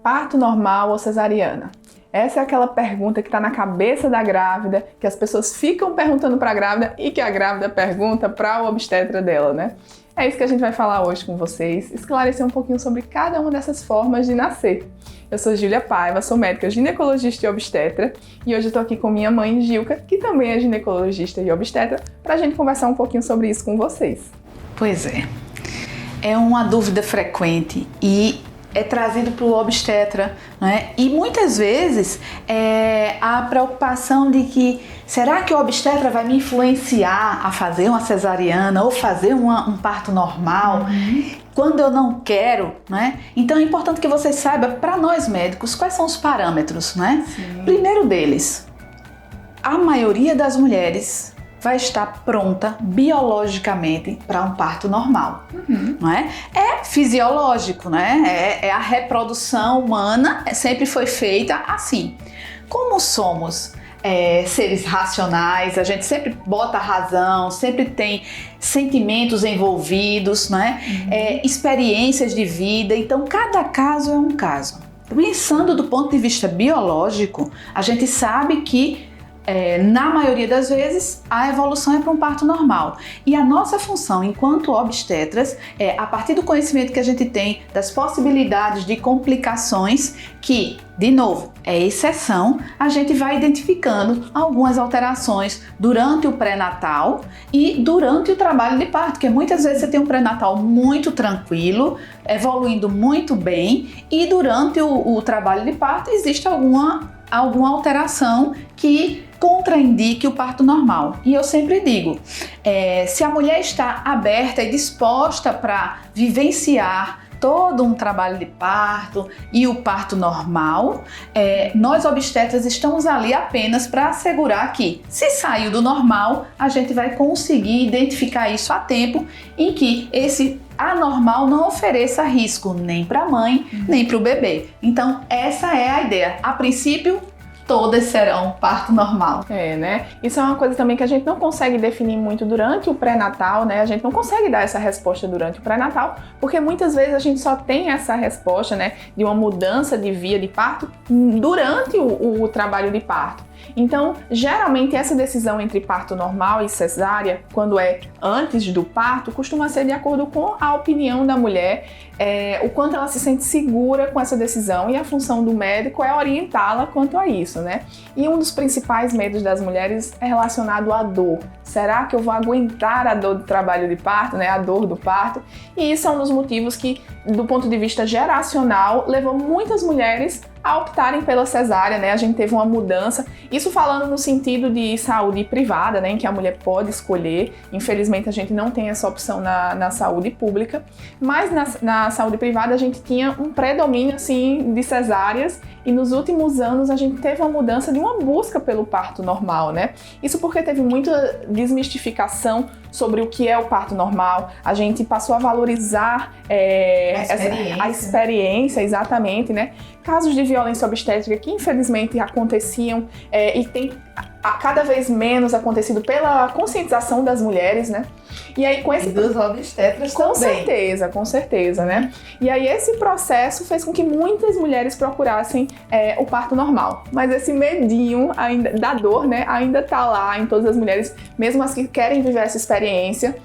parto normal ou cesariana? Essa é aquela pergunta que está na cabeça da grávida, que as pessoas ficam perguntando para a grávida e que a grávida pergunta para o obstetra dela, né? É isso que a gente vai falar hoje com vocês, esclarecer um pouquinho sobre cada uma dessas formas de nascer. Eu sou Júlia Paiva, sou médica ginecologista e obstetra e hoje eu estou aqui com minha mãe Gilca, que também é ginecologista e obstetra, para a gente conversar um pouquinho sobre isso com vocês. Pois é uma dúvida frequente e é trazido para o obstetra, né? E muitas vezes a preocupação de que será que o obstetra vai me influenciar a fazer uma cesariana ou fazer um parto normal quando eu não quero, né? Então é importante que você saiba, para nós médicos, quais são os parâmetros, né? Sim. Primeiro deles, a maioria das mulheres vai estar pronta biologicamente para um parto normal, não é? É fisiológico, né? É a reprodução humana, sempre foi feita assim. Como somos seres racionais, a gente sempre bota razão, sempre tem sentimentos envolvidos, né? Experiências de vida, então cada caso é um caso. Pensando do ponto de vista biológico, a gente sabe que na maioria das vezes, a evolução é para um parto normal. E a nossa função enquanto obstetras a partir do conhecimento que a gente tem das possibilidades de complicações, que, de novo, é exceção, a gente vai identificando algumas alterações durante o pré-natal e durante o trabalho de parto, porque muitas vezes você tem um pré-natal muito tranquilo, evoluindo muito bem, e durante o trabalho de parto existe alguma alteração que contraindique o parto normal. E eu sempre digo, se a mulher está aberta e disposta para vivenciar todo um trabalho de parto e o parto normal, nós obstetras estamos ali apenas para assegurar que, se saiu do normal, a gente vai conseguir identificar isso a tempo em que esse anormal não ofereça risco nem para a mãe, nem para o bebê. Então, essa é a ideia. A princípio, todas serão parto normal. Né? Isso é uma coisa também que a gente não consegue definir muito durante o pré-natal, né? A gente não consegue dar essa resposta durante o pré-natal, porque muitas vezes a gente só tem essa resposta, né, de uma mudança de via de parto durante o trabalho de parto. Então, geralmente essa decisão entre parto normal e cesárea, quando é antes do parto, costuma ser de acordo com a opinião da mulher, o quanto ela se sente segura com essa decisão, e a função do médico é orientá-la quanto a isso, né? E um dos principais medos das mulheres é relacionado à dor. Será que eu vou aguentar a dor do trabalho de parto, né? A dor do parto? E isso é um dos motivos que, do ponto de vista geracional, levou muitas mulheres a optarem pela cesárea, né? A gente teve uma mudança, isso falando no sentido de saúde privada, né? Em que a mulher pode escolher. Infelizmente a gente não tem essa opção na saúde pública, mas na saúde privada a gente tinha um predomínio assim de cesáreas, e nos últimos anos a gente teve uma mudança de uma busca pelo parto normal, né? Isso porque teve muita desmistificação sobre o que é o parto normal, a gente passou a valorizar a experiência, exatamente, né? Casos de violência obstétrica que infelizmente aconteciam e tem cada vez menos acontecido pela conscientização das mulheres, né? E aí com esse... E dos obstetras também. Com certeza, né? E aí esse processo fez com que muitas mulheres procurassem o parto normal. Mas esse medinho ainda, da dor, né, ainda tá lá em todas as mulheres, mesmo as que querem viver essa experiência.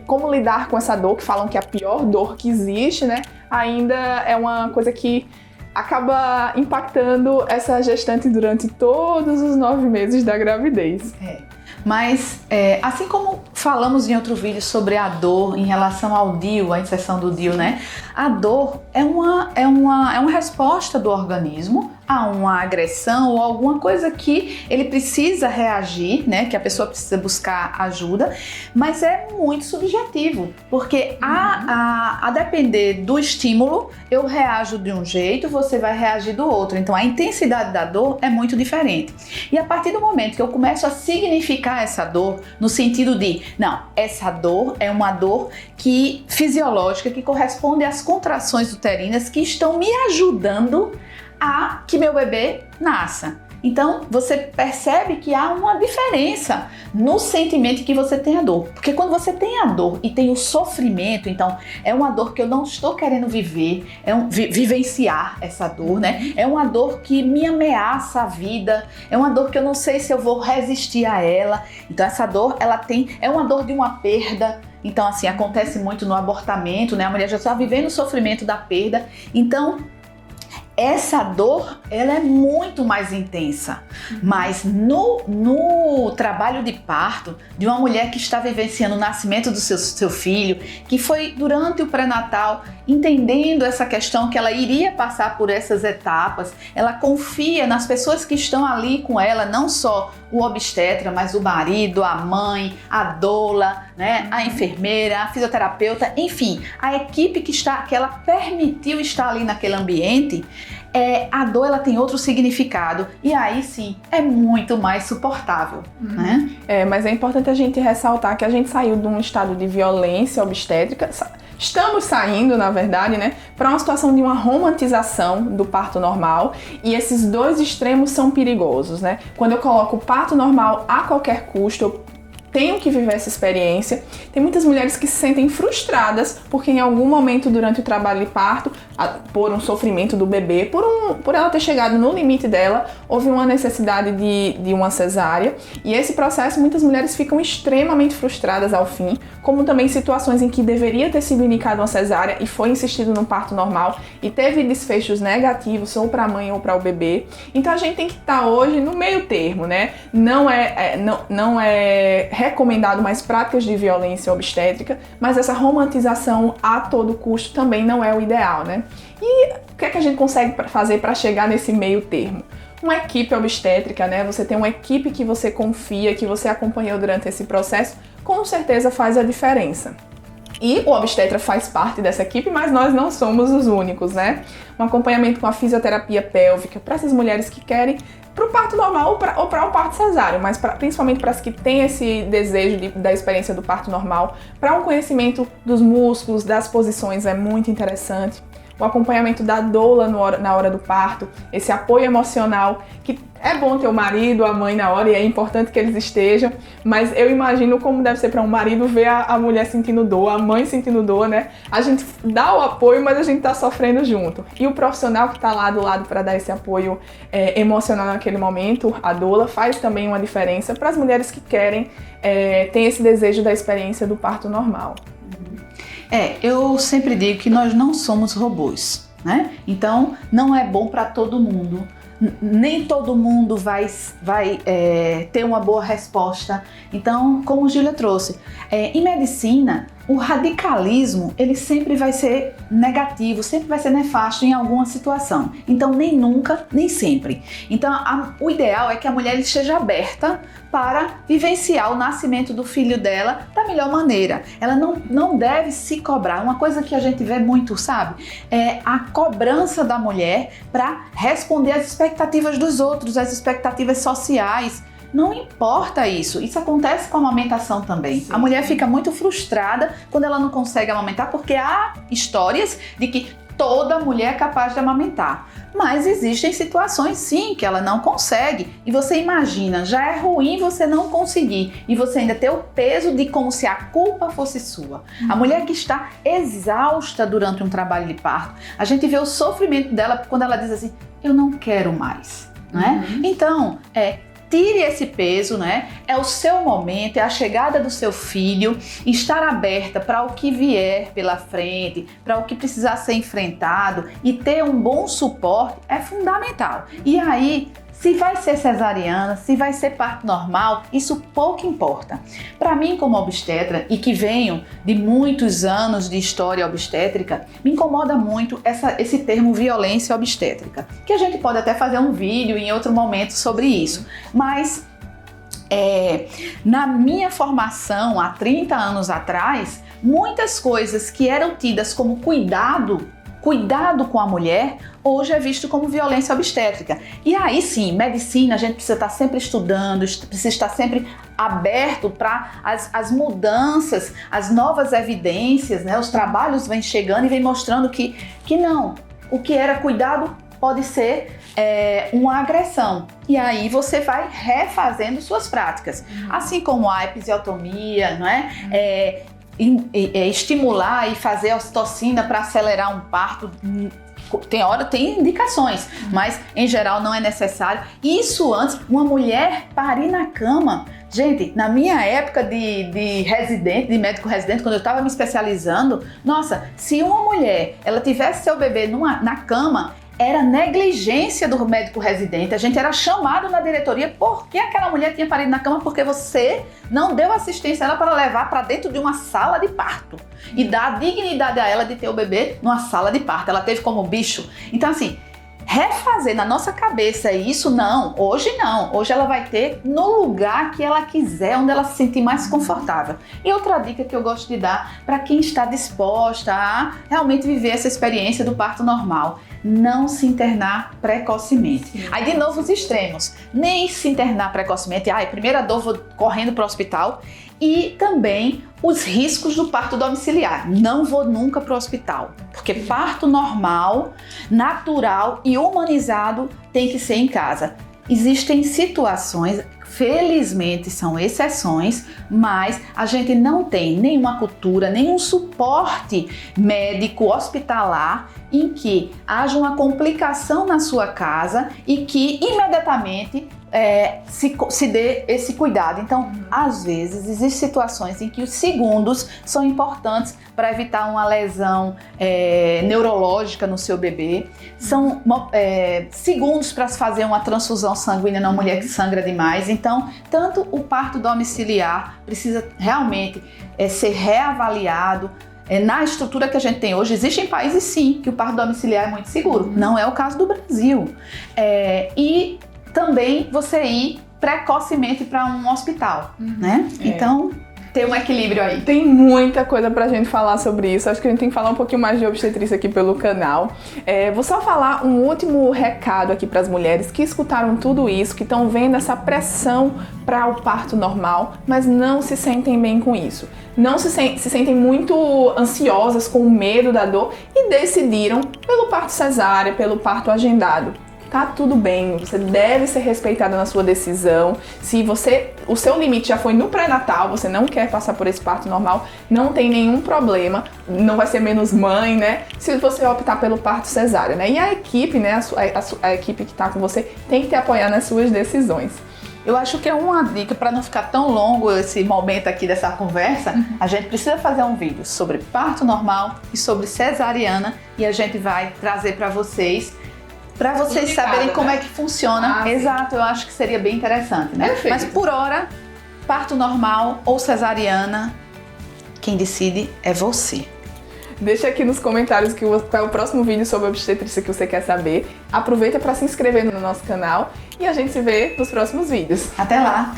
Como lidar com essa dor, que falam que é a pior dor que existe, né? Ainda é uma coisa que acaba impactando essa gestante durante todos os 9 meses da gravidez. Mas, assim como falamos em outro vídeo sobre a dor em relação ao DIU, a inserção do DIU, né? A dor é uma resposta do organismo a uma agressão ou alguma coisa que ele precisa reagir, né? Que a pessoa precisa buscar ajuda, mas é muito subjetivo, porque a depender do estímulo, eu reajo de um jeito, você vai reagir do outro. Então a intensidade da dor é muito diferente. E a partir do momento que eu começo a significar essa dor, no sentido de, não, essa dor é uma dor fisiológica que corresponde às contrações uterinas que estão me ajudando a que meu bebê nasça. Então, você percebe que há uma diferença no sentimento que você tem a dor. Porque quando você tem a dor e tem o sofrimento, então é uma dor que eu não estou querendo viver, vivenciar essa dor, né? É uma dor que me ameaça a vida, é uma dor que eu não sei se eu vou resistir a ela. Então, essa dor, é uma dor de uma perda. Então, assim, acontece muito no abortamento, né? A mulher já está vivendo o sofrimento da perda. Então, essa dor, ela é muito mais intensa, mas no trabalho de parto de uma mulher que está vivenciando o nascimento do seu filho, que foi durante o pré-natal, entendendo essa questão que ela iria passar por essas etapas, ela confia nas pessoas que estão ali com ela, não só o obstetra, mas o marido, a mãe, a doula, né, a enfermeira, a fisioterapeuta, enfim, a equipe que ela permitiu estar ali naquele ambiente. A dor, ela tem outro significado e aí sim é muito mais suportável, né? Mas é importante a gente ressaltar que a gente saiu de um estado de violência obstétrica, estamos saindo, na verdade, né, para uma situação de uma romantização do parto normal, e esses dois extremos são perigosos, né? Quando eu coloco o parto normal a qualquer custo, eu tenho que viver essa experiência. Tem muitas mulheres que se sentem frustradas porque em algum momento durante o trabalho de parto, por um sofrimento do bebê, por ela ter chegado no limite dela, houve uma necessidade de uma cesárea, e esse processo muitas mulheres ficam extremamente frustradas ao fim, como também situações em que deveria ter sido indicada uma cesárea e foi insistido no parto normal e teve desfechos negativos ou para a mãe ou para o bebê. Então a gente tem que estar hoje no meio termo, né? Não é recomendado mais práticas de violência obstétrica, mas essa romantização a todo custo também não é o ideal, né? E o que é que a gente consegue fazer para chegar nesse meio termo? Uma equipe obstétrica, né? Você tem uma equipe que você confia, que você acompanhou durante esse processo, com certeza faz a diferença. E o obstetra faz parte dessa equipe, mas nós não somos os únicos, né? Um acompanhamento com a fisioterapia pélvica para essas mulheres que querem para o parto normal ou para o parto cesáreo, mas principalmente para as que têm esse desejo da experiência do parto normal, para um conhecimento dos músculos, das posições é muito interessante. O acompanhamento da doula na hora do parto, esse apoio emocional, que é bom ter o marido, a mãe na hora, e é importante que eles estejam, mas eu imagino como deve ser para um marido ver a mulher sentindo dor, a mãe sentindo dor, né? A gente dá o apoio, mas a gente tá sofrendo junto. E o profissional que tá lá do lado para dar esse apoio emocional naquele momento, a doula, faz também uma diferença para as mulheres que querem ter esse desejo da experiência do parto normal. Eu sempre digo que nós não somos robôs, né? Então, não é bom para todo mundo. Nem todo mundo vai ter uma boa resposta. Então, como a Júlia trouxe, em medicina, o radicalismo, ele sempre vai ser negativo, sempre vai ser nefasto em alguma situação. Então, nem nunca, nem sempre. Então, o ideal é que a mulher esteja aberta para vivenciar o nascimento do filho dela da melhor maneira. Ela não deve se cobrar. Uma coisa que a gente vê muito, sabe? É a cobrança da mulher para responder às expectativas dos outros, às expectativas sociais. Não importa isso. Isso acontece com a amamentação também. Sim. A mulher fica muito frustrada quando ela não consegue amamentar, porque há histórias de que toda mulher é capaz de amamentar. Mas existem situações sim que ela não consegue. E você imagina, já é ruim você não conseguir e você ainda ter o peso de como se a culpa fosse sua. A mulher que está exausta durante um trabalho de parto, a gente vê o sofrimento dela quando ela diz assim, eu não quero mais, né? Então, tire esse peso, né? É o seu momento, é a chegada do seu filho, estar aberta para o que vier pela frente, para o que precisar ser enfrentado e ter um bom suporte é fundamental. E aí, se vai ser cesariana, se vai ser parto normal, isso pouco importa. Para mim, como obstetra, e que venho de muitos anos de história obstétrica, me incomoda muito esse termo violência obstétrica, que a gente pode até fazer um vídeo em outro momento sobre isso. Mas, na minha formação, há 30 anos atrás, muitas coisas que eram tidas como cuidado com a mulher, hoje é visto como violência obstétrica. E aí sim, medicina, a gente precisa estar sempre estudando, precisa estar sempre aberto para as mudanças, as novas evidências, né? Os trabalhos vêm chegando e vêm mostrando que não, o que era cuidado pode ser uma agressão. E aí você vai refazendo suas práticas. Assim como a episiotomia, não é? Estimular e fazer a ocitocina para acelerar um parto. Tem indicações, mas em geral não é necessário. Isso antes, uma mulher parir na cama. Gente, na minha época de residente, de médico residente, quando eu estava me especializando, nossa, se uma mulher ela tivesse seu bebê na cama, era negligência do médico residente. A gente era chamado na diretoria porque aquela mulher tinha parido na cama, porque você não deu assistência a ela para levar para dentro de uma sala de parto e dar dignidade a ela de ter o bebê numa sala de parto. Ela teve como bicho. Então, assim, refazer na nossa cabeça isso, não. Hoje ela vai ter no lugar que ela quiser, onde ela se sentir mais confortável. E outra dica que eu gosto de dar para quem está disposta a realmente viver essa experiência do parto normal: não se internar precocemente. Sim. Aí de novo os extremos, nem se internar precocemente, primeira dor, vou correndo para o hospital. E também os riscos do parto domiciliar. Não vou nunca para o hospital, porque parto normal, natural e humanizado tem que ser em casa. Existem situações, felizmente são exceções, mas a gente não tem nenhuma cultura, nenhum suporte médico hospitalar em que haja uma complicação na sua casa e que imediatamente se dê esse cuidado. Então, às vezes, existem situações em que os segundos são importantes para evitar uma lesão neurológica no seu bebê. São segundos para se fazer uma transfusão sanguínea na mulher que sangra demais. Então, tanto o parto domiciliar precisa realmente ser reavaliado. Na estrutura que a gente tem hoje, existem países sim que o parto domiciliar é muito seguro. Não é o caso do Brasil. E também você ir precocemente para um hospital, né? Então, tem um equilíbrio aí. Tem muita coisa pra gente falar sobre isso. Acho que a gente tem que falar um pouquinho mais de obstetrícia aqui pelo canal. Vou só falar um último recado aqui para as mulheres que escutaram tudo isso, que estão vendo essa pressão para o parto normal, mas não se sentem bem com isso. Não se sentem muito ansiosas, com medo da dor e decidiram pelo parto cesárea, pelo parto agendado. Tá tudo bem, você deve ser respeitada na sua decisão. Se o seu limite já foi no pré-natal, você não quer passar por esse parto normal, não tem nenhum problema, não vai ser menos mãe, né? Se você optar pelo parto cesárea, né? E a equipe, né? A equipe que tá com você tem que te apoiar nas suas decisões. Eu acho que é uma dica para não ficar tão longo esse momento aqui dessa conversa. A gente precisa fazer um vídeo sobre parto normal e sobre cesariana e a gente vai trazer para vocês saberem como é que funciona. Exato, eu acho que seria bem interessante, né? Perfeito. Mas por hora, parto normal ou cesariana, quem decide é você. Deixa aqui nos comentários qual é o próximo vídeo sobre obstetrícia que você quer saber. Aproveita para se inscrever no nosso canal e a gente se vê nos próximos vídeos. Até lá!